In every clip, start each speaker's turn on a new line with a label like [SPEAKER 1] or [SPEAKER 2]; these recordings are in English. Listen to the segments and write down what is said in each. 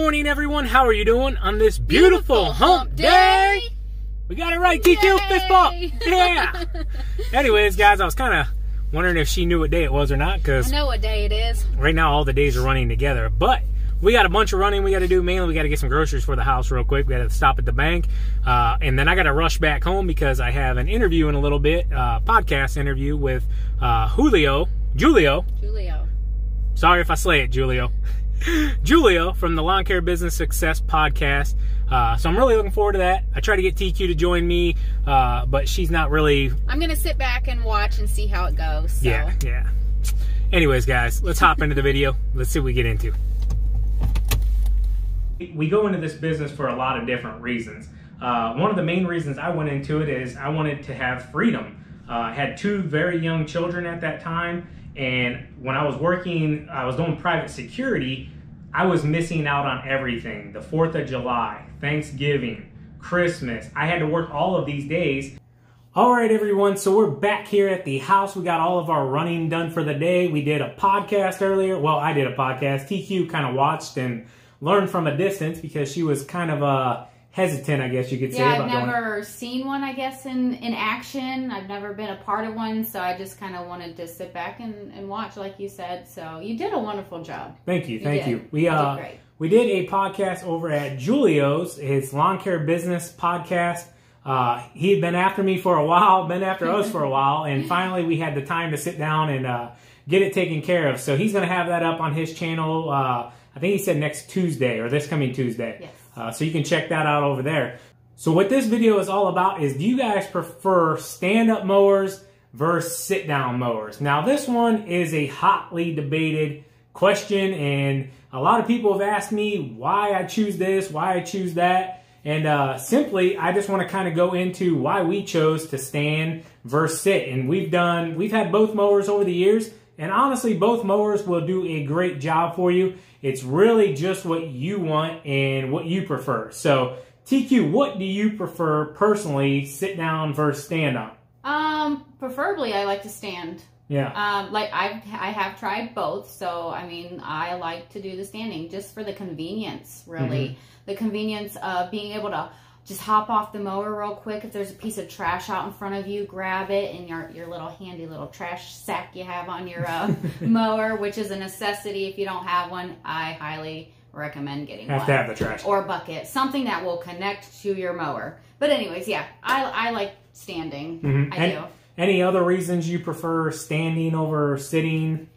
[SPEAKER 1] morning, everyone. How are you doing on this beautiful hump day? We got it right, TQ. Fist bump. Yeah. Anyways, guys, I was kind of wondering if she knew what day it was or not, because
[SPEAKER 2] I know what day it is.
[SPEAKER 1] Right now, all the days are running together. But we got a bunch of running we got to do. Mainly, we got to get some groceries for the house real quick. We got to stop at the bank. And then I got to rush back home because I have an interview in a little bit, podcast interview with Julio. Sorry if I slay it, Julio. Julio from the Lawn Care Business Success Podcast. So I'm really looking forward to that. I tried to get TQ to join me, but she's not really...
[SPEAKER 2] I'm going to sit back and watch and see how it goes. So.
[SPEAKER 1] Yeah. Anyways, guys, let's hop into the video. Let's see what we get into. We go into this business for a lot of different reasons. One of the main reasons I went into it is I wanted to have freedom. I had two very young children at that time. And when I was working, I was doing private security, I was missing out on everything. The 4th of July, Thanksgiving, Christmas. I had to work all of these days. All right, everyone, so we're back here at the house. We got all of our running done for the day. We did a podcast earlier. Well, I did a podcast. TQ kind of watched and learned from a distance because she was kind of hesitant, I guess you could say.
[SPEAKER 2] Yeah, I've never seen one, I guess, in action. I've never been a part of one, so I just kind of wanted to sit back and watch, like you said. So you did a wonderful job.
[SPEAKER 1] Thank you.
[SPEAKER 2] We did great.
[SPEAKER 1] We did a podcast over at Julio's, his Lawn Care Business Podcast. He had been after me for a while, been after us for a while, and finally we had the time to sit down and get it taken care of. So he's going to have that up on his channel, I think he said next Tuesday, or this coming Tuesday.
[SPEAKER 2] Yes.
[SPEAKER 1] So you can check that out over there. So what this video is all about is, do you guys prefer stand-up mowers versus sit-down mowers? Now this one is a hotly debated question, and a lot of people have asked me why I choose this, why I choose that. And simply, I just want to kind of go into why we chose to stand versus sit. And we've had both mowers over the years, and honestly, both mowers will do a great job for you. It's really just what you want and what you prefer. So, TQ, what do you prefer personally, sit down versus stand up?
[SPEAKER 2] Preferably, I like to stand.
[SPEAKER 1] Yeah.
[SPEAKER 2] Like I have tried both, so I mean, I like to do the standing just for the convenience, really. Mm-hmm. The convenience of being able to just hop off the mower real quick. If there's a piece of trash out in front of you, grab it in your little handy little trash sack you have on your mower, which is a necessity. If you don't have one, I highly recommend getting one.
[SPEAKER 1] Have to have the trash.
[SPEAKER 2] Or bucket. Something that will connect to your mower. But anyways, yeah, I like standing.
[SPEAKER 1] Mm-hmm.
[SPEAKER 2] I do.
[SPEAKER 1] Any other reasons you prefer standing over sitting?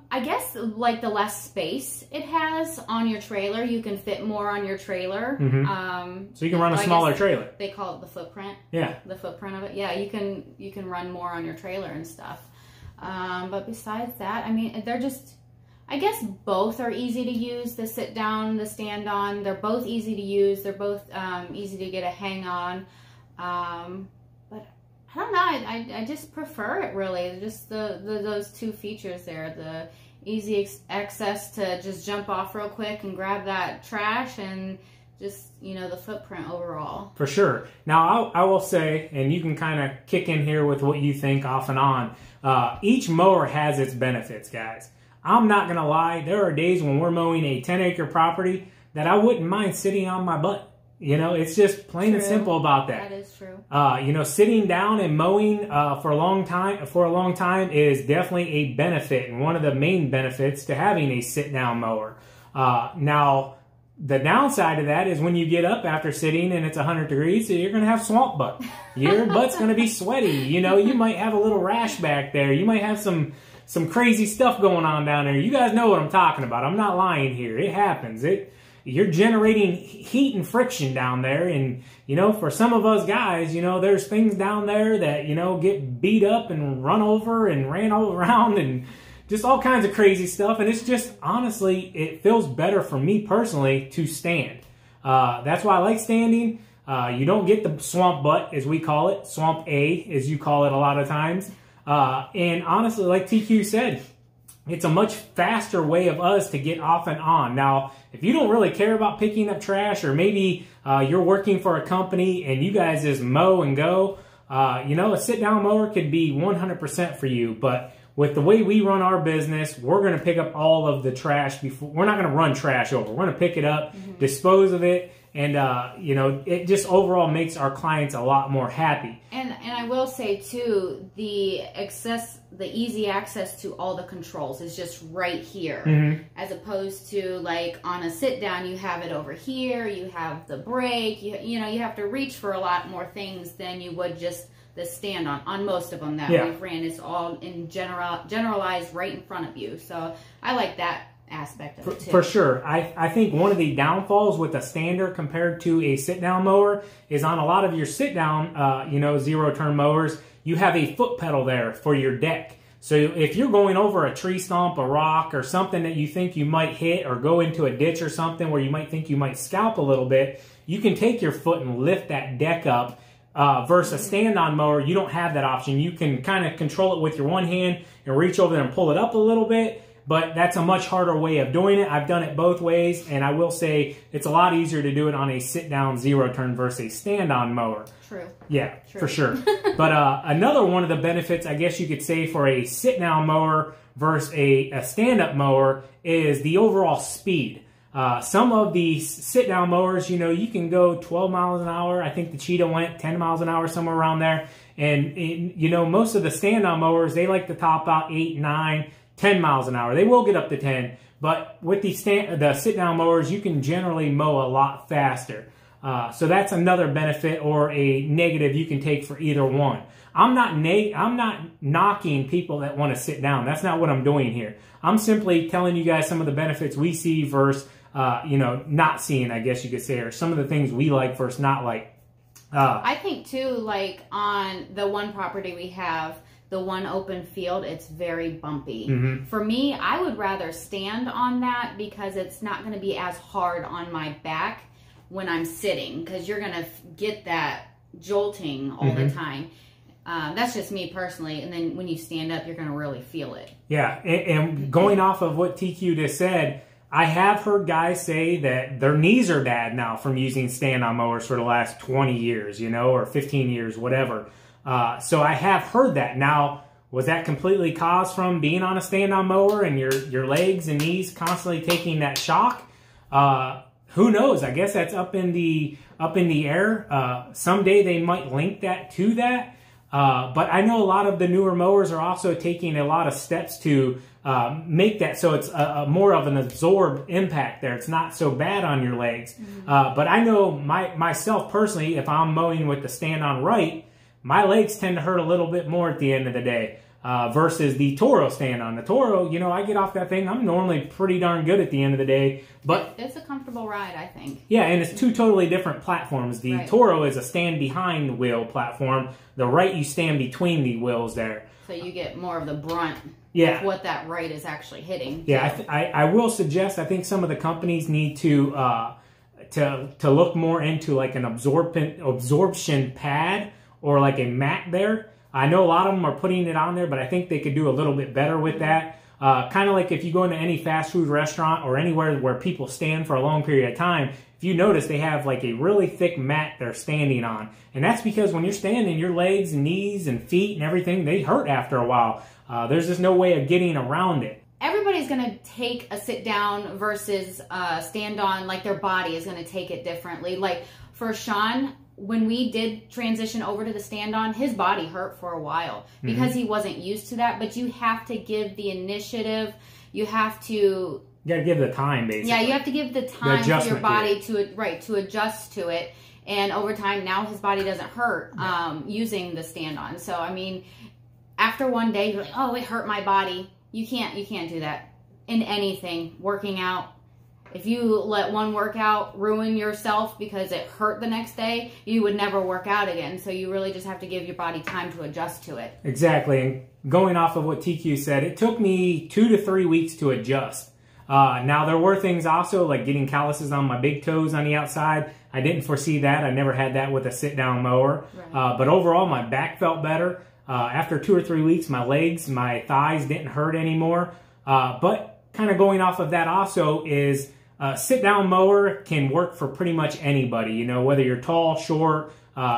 [SPEAKER 2] I guess like the less space it has on your trailer, you can fit more on your trailer.
[SPEAKER 1] Mm-hmm. So you can run a smaller trailer.
[SPEAKER 2] They call it the footprint.
[SPEAKER 1] Yeah.
[SPEAKER 2] The footprint of it. Yeah, you can run more on your trailer and stuff. But besides that, I mean, they're just, I guess both are easy to use. The sit down, the stand on, they're both easy to use. They're both easy to get a hang on. But I don't know. I just prefer it, really. Just those two features there. The easy access to just jump off real quick and grab that trash, and just, you know, the footprint overall. For sure.
[SPEAKER 1] Now, I will say, and you can kind of kick in here with what you think off and on, each mower has its benefits, guys. I'm not going to lie. There are days when we're mowing a 10-acre property that I wouldn't mind sitting on my butt. You know, it's just plain and simple about that.
[SPEAKER 2] That is true.
[SPEAKER 1] You know, sitting down and mowing for a long time is definitely a benefit, and one of the main benefits to having a sit-down mower. Now, the downside of that is when you get up after sitting and it's 100 degrees, so you're going to have swamp butt. Your butt's going to be sweaty. You know, you might have a little rash back there. You might have some crazy stuff going on down there. You guys know what I'm talking about. I'm not lying here. It happens. You're generating heat and friction down there, and, you know, for some of us guys, you know, there's things down there that, you know, get beat up and run over and ran all around and just all kinds of crazy stuff, and it's just, honestly, it feels better for me personally to stand. That's why I like standing. You don't get the swamp butt, as we call it, swamp A, as you call it a lot of times, and honestly, like TQ said, it's a much faster way of us to get off and on. Now, if you don't really care about picking up trash, or maybe you're working for a company and you guys just mow and go, you know, a sit-down mower could be 100% for you. But with the way we run our business, we're going to pick up all of the trash before. We're not going to run trash over. We're going to pick it up, dispose of it, and you know, it just overall makes our clients a lot more happy.
[SPEAKER 2] And I will say too, the easy access to all the controls is just right here, as opposed to like on a sit down, you have it over here, you have the brake, you know, you have to reach for a lot more things than you would just the stand on most of them that we've ran. It's all in generalized right in front of you. So I like that aspect of it too.
[SPEAKER 1] For sure. I think one of the downfalls with a stander compared to a sit-down mower is on a lot of your sit-down, you know, zero-turn mowers, you have a foot pedal there for your deck. So if you're going over a tree stump, a rock, or something that you think you might hit, or go into a ditch or something where you might think you might scalp a little bit, you can take your foot and lift that deck up. Versus a stand-on mower, you don't have that option. You can kind of control it with your one hand and reach over there and pull it up a little bit, but that's a much harder way of doing it. I've done it both ways, and I will say it's a lot easier to do it on a sit-down zero-turn versus a stand-on mower.
[SPEAKER 2] True.
[SPEAKER 1] Yeah, true. For sure. But another one of the benefits, I guess you could say, for a sit-down mower versus a stand-up mower is the overall speed. Some of the sit-down mowers, you know, you can go 12 miles an hour. I think the Cheetah went 10 miles an hour, somewhere around there. And, you know, most of the stand-on mowers, they like to top out 8, 9, 10 miles an hour. They will get up to 10. But with the sit-down mowers, you can generally mow a lot faster. So that's another benefit or a negative you can take for either one. I'm not knocking people that want to sit down. That's not what I'm doing here. I'm simply telling you guys some of the benefits we see versus you know, not seeing, I guess you could say, or some of the things we like versus not like.
[SPEAKER 2] I think too, like on the one property we have, the one open field, it's very bumpy. For me, I would rather stand on that because it's not going to be as hard on my back when I'm sitting, because you're going to get that jolting all the time. That's just me personally. And then when you stand up, you're going to really feel it. Yeah.
[SPEAKER 1] And going off of what TQ just said, I have heard guys say that their knees are bad now from using stand-on mowers for the last 20 years, you know, or 15 years, whatever. So I have heard that. Now, was that completely caused from being on a stand-on mower and your legs and knees constantly taking that shock? Who knows? I guess that's up in the air. Someday they might link that to that. But I know a lot of the newer mowers are also taking a lot of steps to make that so it's more of an absorbed impact there. It's not so bad on your legs. But I know myself personally, if I'm mowing with the stand-on right, my legs tend to hurt a little bit more at the end of the day versus the Toro stand-on. The Toro, you know, I get off that thing, I'm normally pretty darn good at the end of the day. But
[SPEAKER 2] it's a comfortable ride, I think.
[SPEAKER 1] Yeah, and it's two totally different platforms. The Toro is a stand-behind wheel platform. The right, you stand between the wheels there.
[SPEAKER 2] So you get more of the brunt of what that right is actually hitting.
[SPEAKER 1] Yeah, I will suggest, I think some of the companies need to look more into like an absorption pad or like a mat there. I know a lot of them are putting it on there, but I think they could do a little bit better with that. Kind of like if you go into any fast food restaurant or anywhere where people stand for a long period of time, if you notice they have like a really thick mat they're standing on. And that's because when you're standing, your legs and knees and feet and everything, they hurt after a while. There's just no way of getting around it.
[SPEAKER 2] Everybody's going to take a sit down versus stand on, like their body is going to take it differently. Like for Sean, when we did transition over to the stand-on, his body hurt for a while because he wasn't used to that. But you have to give the initiative. You have to... You
[SPEAKER 1] got to give the time, basically.
[SPEAKER 2] Yeah, you have to give the time for your body to adjust to it. And over time, now his body doesn't hurt using the stand-on. So, I mean, after one day, you're like, oh, it hurt my body. You can't do that in anything. Working out. If you let one workout ruin yourself because it hurt the next day, you would never work out again. So you really just have to give your body time to adjust to it.
[SPEAKER 1] Exactly. And going off of what TQ said, it took me 2 to 3 weeks to adjust. Now, there were things also like getting calluses on my big toes on the outside. I didn't foresee that. I never had that with a sit-down mower. Right. But overall, my back felt better. After 2 or 3 weeks, my legs, my thighs didn't hurt anymore. But kind of going off of that also is... sit-down mower can work for pretty much anybody, you know, whether you're tall, short,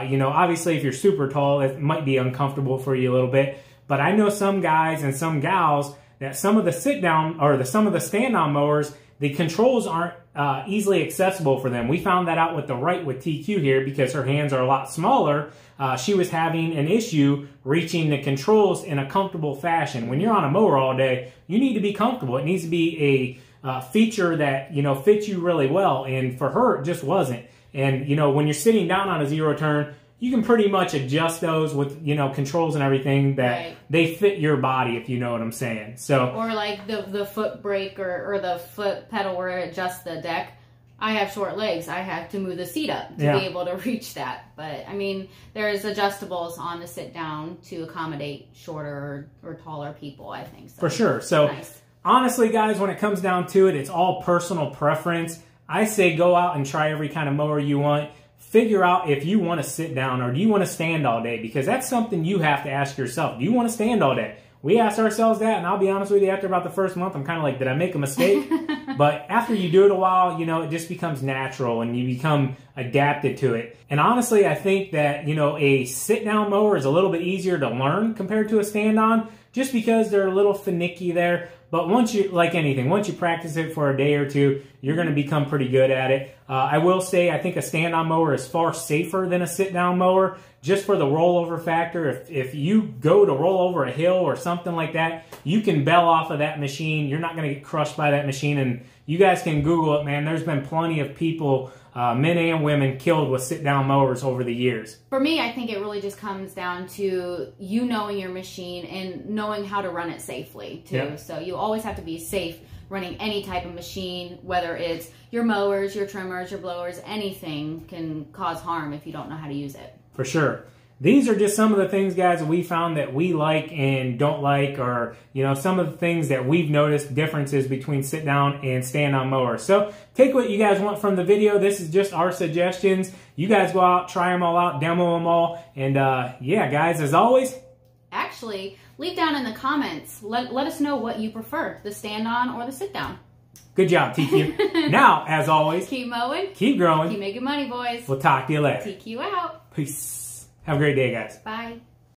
[SPEAKER 1] you know, obviously if you're super tall, it might be uncomfortable for you a little bit. But I know some guys and some gals that some of the sit-down or some of the stand-on mowers, the controls aren't easily accessible for them. We found that out with the right with TQ here because her hands are a lot smaller. She was having an issue reaching the controls in a comfortable fashion. When you're on a mower all day, you need to be comfortable. It needs to be a feature that, you know, fits you really well. And for her, it just wasn't. And, you know, when you're sitting down on a zero turn, you can pretty much adjust those with, you know, controls and everything that they fit your body, if you know what I'm saying. So,
[SPEAKER 2] or like the foot brake or the foot pedal where it adjusts the deck. I have short legs. I have to move the seat up to be able to reach that. But I mean, there's adjustables on the sit down to accommodate shorter or taller people, I think. So.
[SPEAKER 1] For sure. So honestly, guys, when it comes down to it, it's all personal preference. I say go out and try every kind of mower you want. Figure out if you want to sit down or do you want to stand all day, because that's something you have to ask yourself. Do you want to stand all day? We asked ourselves that, and I'll be honest with you, after about the first month, I'm kind of like, did I make a mistake? But after you do it a while, you know, it just becomes natural and you become adapted to it. And honestly, I think that, you know, a sit-down mower is a little bit easier to learn compared to a stand-on, just because they're a little finicky there. But once you, like anything, once you practice it for a day or two, you're going to become pretty good at it. I will say, I think a stand-on mower is far safer than a sit-down mower, just for the rollover factor. If you go to roll over a hill or something like that, you can bail off of that machine. You're not going to get crushed by that machine. And you guys can Google it, man. There's been plenty of people, men and women, killed with sit-down mowers over the years.
[SPEAKER 2] For me, I think it really just comes down to you knowing your machine and knowing how to run it safely, too. Yep. So you always have to be safe running any type of machine, whether it's your mowers, your trimmers, your blowers, anything can cause harm if you don't know how to use it.
[SPEAKER 1] For sure. These are just some of the things, guys, that we found that we like and don't like, or, you know, some of the things that we've noticed differences between sit-down and stand-on mowers. So take what you guys want from the video. This is just our suggestions. You guys go out, try them all out, demo them all. And, yeah, guys, as always.
[SPEAKER 2] Actually, leave down in the comments. Let us know what you prefer, the stand-on or the sit-down.
[SPEAKER 1] Good job, TQ. Now, as always,
[SPEAKER 2] keep mowing,
[SPEAKER 1] keep growing,
[SPEAKER 2] keep making money, boys.
[SPEAKER 1] We'll talk to you later.
[SPEAKER 2] TQ out.
[SPEAKER 1] Peace. Have a great day, guys.
[SPEAKER 2] Bye.